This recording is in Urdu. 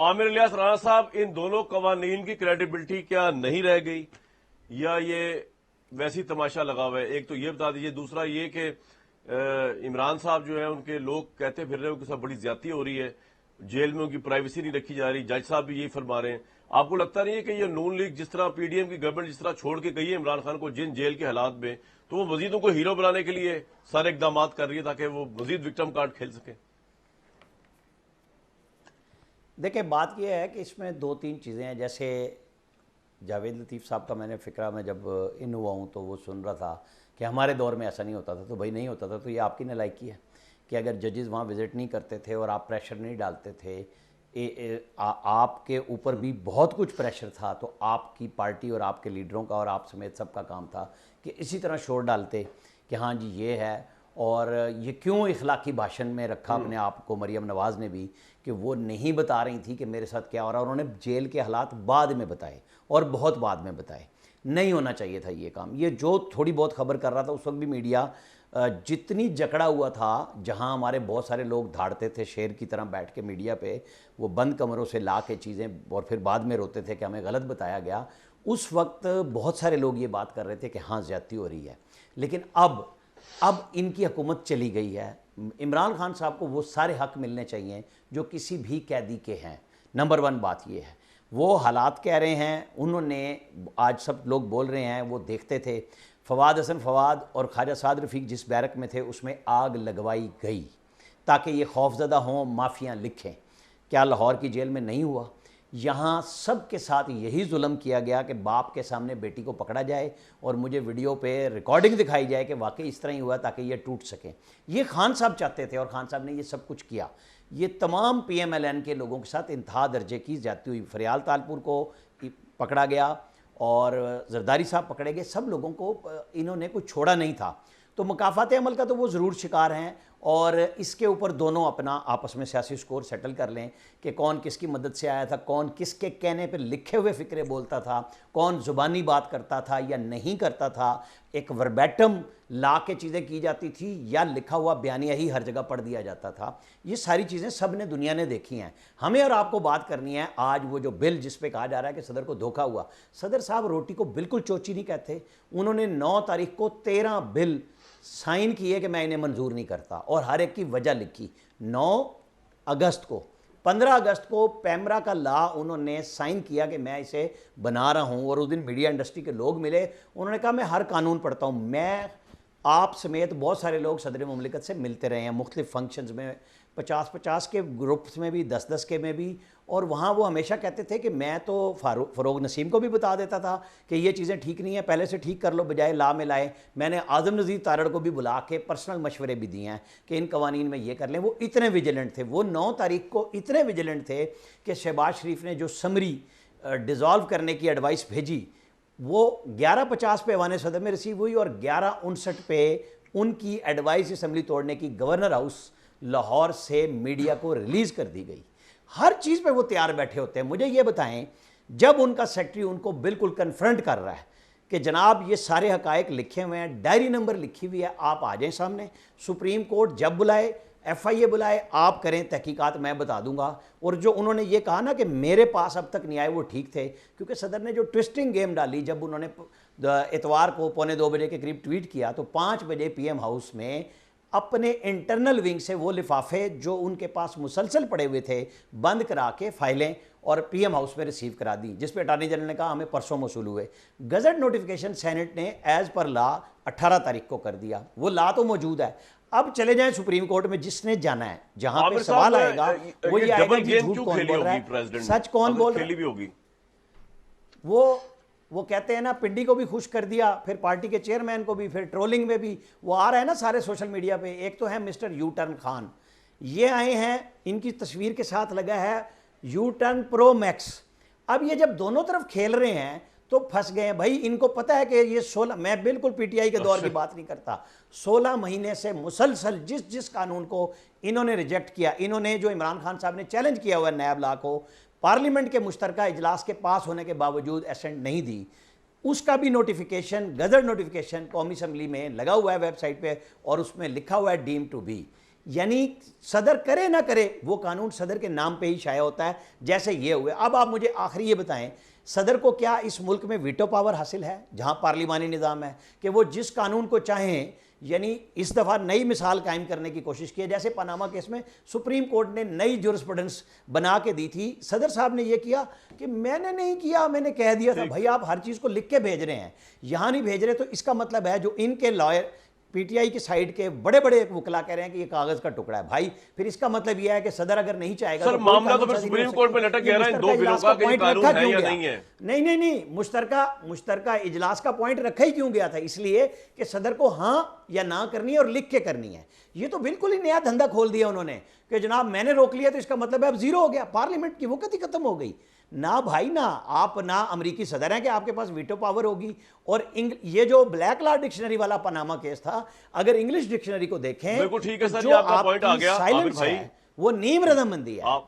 عامر الیاس رانا صاحب، ان دونوں قوانین کی کریڈیبلٹی کیا نہیں رہ گئی یا یہ ویسی تماشا لگا ہوا ہے؟ ایک تو یہ بتا دیجئے، دوسرا یہ کہ عمران صاحب جو ہیں ان کے لوگ کہتے پھر رہے ہیں ان کے ساتھ بڑی زیادتی ہو رہی ہے، جیل میں ان کی پرائیویسی نہیں رکھی جا رہی، جج صاحب بھی یہی فرما رہے ہیں۔ آپ کو لگتا نہیں ہے کہ یہ نون لیگ جس طرح پی ڈی ایم کی گورنمنٹ جس طرح چھوڑ کے گئی ہے عمران خان کو جن جیل کے حالات میں، تو وہ مزید ان کو ہیرو بنانے کے لیے سارے اقدامات کر رہی ہے تاکہ وہ مزید وکٹم کارڈ کھیل سکیں؟ دیکھیں بات یہ ہے کہ اس میں دو تین چیزیں ہیں. جیسے جاوید لطیف صاحب کا میں نے فکرہ میں جب ان ہوا ہوں تو وہ سن رہا تھا کہ ہمارے دور میں ایسا نہیں ہوتا تھا، تو بھائی نہیں ہوتا تھا تو یہ آپ کی نالائکی ہے کہ اگر ججز وہاں وزٹ نہیں کرتے تھے اور آپ پریشر نہیں ڈالتے تھے، آپ کے اوپر بھی بہت کچھ پریشر تھا، تو آپ کی پارٹی اور آپ کے لیڈروں کا اور آپ سمیت سب کا کام تھا کہ اسی طرح شور ڈالتے کہ ہاں جی یہ ہے. اور یہ کیوں اخلاقی بھاشن میں رکھا اپنے آپ کو مریم نواز نے بھی کہ وہ نہیں بتا رہی تھی کہ میرے ساتھ کیا ہو رہا، انہوں نے جیل کے حالات بعد میں بتائے اور بہت بعد میں بتائے. نہیں ہونا چاہیے تھا یہ کام. یہ جو تھوڑی بہت خبر کر رہا تھا اس وقت بھی میڈیا جتنی جکڑا ہوا تھا، جہاں ہمارے بہت سارے لوگ دھاڑتے تھے شیر کی طرح بیٹھ کے میڈیا پہ، وہ بند کمروں سے لا کے چیزیں اور پھر بعد میں روتے تھے کہ ہمیں غلط بتایا گیا، اس وقت بہت سارے لوگ یہ بات کر رہے تھے کہ ہاں زیادتی ہو رہی ہے. لیکن اب ان کی حکومت چلی گئی ہے. عمران خان صاحب کو وہ سارے حق ملنے چاہیے جو کسی بھی قیدی کے ہیں. نمبر ون بات یہ ہے، وہ حالات کہہ رہے ہیں، انہوں نے آج سب لوگ بول رہے ہیں وہ دیکھتے تھے فواد حسن فواد اور خواجہ سعد رفیق جس بیرک میں تھے اس میں آگ لگوائی گئی تاکہ یہ خوفزدہ ہوں، مافیاں لکھیں. کیا لاہور کی جیل میں نہیں ہوا؟ یہاں سب کے ساتھ یہی ظلم کیا گیا کہ باپ کے سامنے بیٹی کو پکڑا جائے اور مجھے ویڈیو پہ ریکارڈنگ دکھائی جائے کہ واقعی اس طرح ہی ہوا تاکہ یہ ٹوٹ سکیں. یہ خان صاحب چاہتے تھے اور خان صاحب نے یہ سب کچھ کیا. یہ تمام پی ایم ایل این کے لوگوں کے ساتھ انتہا درجے کی زیادتی ہوئی. فریال تالپور کو پکڑا گیا اور زرداری صاحب پکڑے گئے، سب لوگوں کو انہوں نے کچھ چھوڑا نہیں تھا. تو مکافات عمل کا تو وہ ضرور شکار ہیں اور اس کے اوپر دونوں اپنا آپس میں سیاسی سکور سیٹل کر لیں کہ کون کس کی مدد سے آیا تھا، کون کس کے کہنے پہ لکھے ہوئے فکرے بولتا تھا، کون زبانی بات کرتا تھا یا نہیں کرتا تھا، ایک وربیٹم لا کے چیزیں کی جاتی تھی یا لکھا ہوا بیانیہ ہی ہر جگہ پڑھ دیا جاتا تھا. یہ ساری چیزیں سب نے دنیا نے دیکھی ہیں. ہمیں اور آپ کو بات کرنی ہے آج وہ جو بل جس پہ کہا جا رہا ہے کہ صدر کو دھوکہ ہوا. صدر صاحب روٹی کو بالکل چوچی نہیں کہتے. انہوں نے 9 تاریخ کو 13 بل سائن کیے کہ میں انہیں منظور نہیں کرتا اور ہر ایک کی وجہ لکھی. 9 اگست کو 15 اگست کو پیمرا کا لا انہوں نے سائن کیا کہ میں اسے بنا رہا ہوں، اور اس دن میڈیا انڈسٹری کے لوگ ملے، انہوں نے کہا میں ہر قانون پڑھتا ہوں. میں آپ سمیت بہت سارے لوگ صدر مملکت سے ملتے رہے ہیں مختلف فنکشنز میں، 50 کے گروپس میں بھی، 10 کے میں بھی، اور وہاں وہ ہمیشہ کہتے تھے کہ میں تو فروغ نسیم کو بھی بتا دیتا تھا کہ یہ چیزیں ٹھیک نہیں ہیں، پہلے سے ٹھیک کر لو بجائے لا میں لائے. میں نے اعظم نذیر تارڑ کو بھی بلا کے پرسنل مشورے بھی دیے ہیں کہ ان قوانین میں یہ کر لیں. وہ اتنے ویجیلنٹ تھے، وہ 9 تاریخ کو اتنے ویجیلنٹ تھے کہ شہباز شریف نے جو سمری ڈیزالو کرنے کی ایڈوائس بھیجی وہ 11:50 پہ ایوان صدر میں ریسیو ہوئی اور 11:59 پہ ان کی ایڈوائس اسمبلی توڑنے کی گورنر ہاؤس لاہور سے میڈیا کو ریلیز کر دی گئی. ہر چیز پہ وہ تیار بیٹھے ہوتے ہیں. مجھے یہ بتائیں جب ان کا سیکٹری ان کو بالکل کنفرنٹ کر رہا ہے کہ جناب یہ سارے حقائق لکھے ہوئے ہیں، ڈائری نمبر لکھی ہوئی ہے، آپ آ جائیں سامنے، سپریم کورٹ جب بلائے، ایف آئی اے بلائے، آپ کریں تحقیقات، میں بتا دوں گا. اور جو انہوں نے یہ کہا نا کہ میرے پاس اب تک نہیں آئے، وہ ٹھیک تھے، کیونکہ صدر نے جو ٹوسٹنگ گیم ڈالی جب انہوں نے اتوار کو 1:45 بجے کے قریب ٹویٹ کیا تو 5 بجے پی ایم ہاؤس میں اپنے انٹرنل ونگ سے وہ لفافے جو ان کے پاس مسلسل پڑے ہوئے تھے بند کرا کے فائلیں اور پی ایم ہاؤس میں ریسیو کرا دی، جس پہ اٹارنی جنرل نے کہا ہمیں پرسوں موصول ہوئے. گزٹ نوٹیفیکیشن سینٹ نے ایز پر لا 18 تاریخ کو کر دیا. وہ لا تو موجود ہے. اب چلے جائیں سپریم کورٹ میں، جس نے جانا ہے جہاں پہ سوال آئے گا وہ یہ آئے گا کہ جھوٹ کون بول رہا ہے، سچ کون بول رہا ہے. وہ کہتے ہیں نا پنڈی کو بھی خوش کر دیا، پھر پارٹی کے چیئرمین کو بھی، پھر ٹرولنگ میں بھی وہ آ رہے ہیں نا سارے سوشل میڈیا پہ. ایک تو ہے مسٹر یو ٹرن خان، یہ آئے ہیں، ان کی تصویر کے ساتھ لگا ہے یو ٹرن پرو میکس. اب یہ جب دونوں طرف کھیل رہے ہیں تو پھنس گئے ہیں. بھائی ان کو پتہ ہے کہ یہ 16، میں بالکل پی ٹی آئی کے دور کی بات نہیں کرتا، 16 مہینے سے مسلسل جس قانون کو انہوں نے ریجیکٹ کیا، انہوں نے جو عمران خان صاحب نے چیلنج کیا ہوا ہے نیب لا کو، پارلیمنٹ کے مشترکہ اجلاس کے پاس ہونے کے باوجود ایسنٹ نہیں دی، اس کا بھی نوٹیفیکیشن گزٹ نوٹیفیکیشن قومی اسمبلی میں لگا ہوا ہے ویب سائٹ پہ، اور اس میں لکھا ہوا ہے ڈیم ٹو بی. یعنی صدر کرے نہ کرے وہ قانون صدر کے نام پہ ہی شائع ہوتا ہے، جیسے یہ ہوئے۔ اب آپ مجھے آخری یہ بتائیں، صدر کو کیا اس ملک میں ویٹو پاور حاصل ہے جہاں پارلیمانی نظام ہے کہ وہ جس قانون کو چاہیں، یعنی اس دفعہ نئی مثال قائم کرنے کی کوشش کی ہے، جیسے پاناما کیس میں سپریم کورٹ نے نئی جورسپروڈنس بنا کے دی تھی، صدر صاحب نے یہ کیا کہ میں نے نہیں کیا، میں نے کہہ دیا تھا۔ بھائی آپ ہر چیز کو لکھ کے بھیج رہے ہیں، یہاں نہیں بھیج رہے، تو اس کا مطلب ہے جو ان کے لائر پی ٹی آئی کی سائیڈ کے بڑے بڑے وکلا کہہ رہے ہیں کہ یہ کاغذ کا ٹکڑا ہے۔ بھائی پھر اس کا مطلب یہ ہے کہ صدر اگر نہیں چاہے گا سر معاملہ تو پھر سپریم کورٹ میں لٹک گیا نا ان دو بلوں کا کہ یہ قانون ہے یا نہیں ہے۔ نہیں، مشترکہ اجلاس کا پوائنٹ رکھا ہی کیوں گیا تھا؟ اس لیے کہ صدر کو ہاں یا نہ کرنی ہے اور لکھ کے کرنی ہے۔ یہ تو بالکل ہی نیا دھندا کھول دیا انہوں نے کہ جناب میں نے روک لیا تو اس کا مطلب ہے اب زیرو ہو گیا، پارلیمنٹ کی وقت ہی ختم ہو گئی۔ نہ بھائی نہ آپ نہ امریکی صدر ہیں کہ آپ کے پاس ویٹو پاور ہوگی، اور یہ جو بلیک لا ڈکشنری والا پاناما کیس تھا، اگر انگلش ڈکشنری کو دیکھیں بالکل ٹھیک ہے سر، جو یہ آپ کا آپ پوائنٹ آ کی گیا عابد سائلنس بھائی، ہے وہ نیم رضامندی ہے۔ آپ